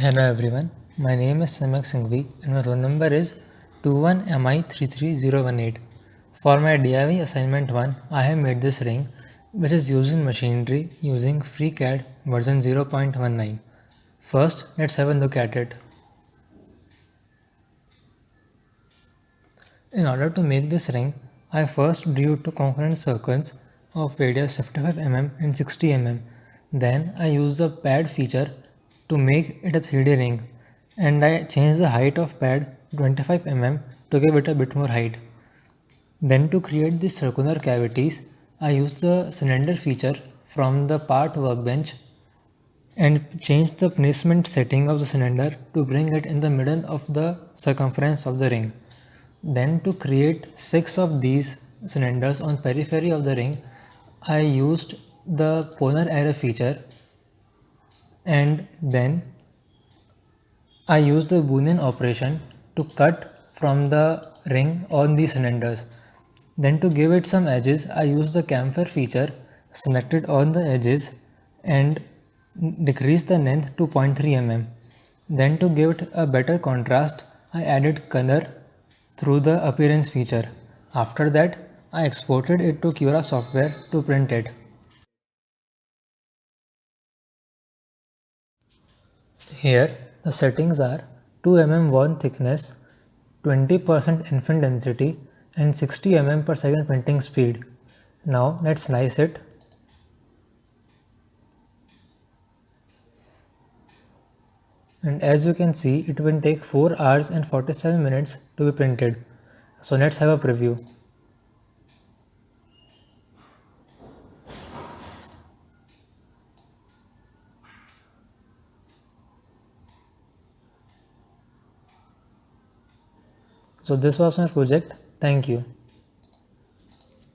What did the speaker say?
Hello everyone, my name is SamyakSinghvi and my roll number is 21MI33018. For my DIY assignment 1, I have made this ring which is used in machinery using FreeCAD version 0.19. First, let's have a look at it. In order to make this ring, I first drew two concurrent circles of radius 55 mm and 60 mm. Then I used the pad feature to make it a 3D ring, and I changed the height of pad to 25 mm to give it a bit more height. Then to create the circular cavities, I used the cylinder feature from the part workbench and changed the placement setting of the cylinder to bring it in the middle of the circumference of the ring. Then to create 6 of these cylinders on periphery of the ring, I used the polar array feature, and then I used the Boolean operation to cut from the ring on these cylinders. Then to give it some edges, I used the chamfer feature, selected all the edges and decreased the length to 0.3 mm. Then to give it a better contrast, I added color through the appearance feature. After that, I exported it to Cura software to print it. Here, the settings are 2 mm wall thickness, 20% infant density, and 60 mm per second printing speed. Now, let's slice it. And as you can see, it will take 4 hours and 47 minutes to be printed. So let's have a preview. So this was my project. Thank you.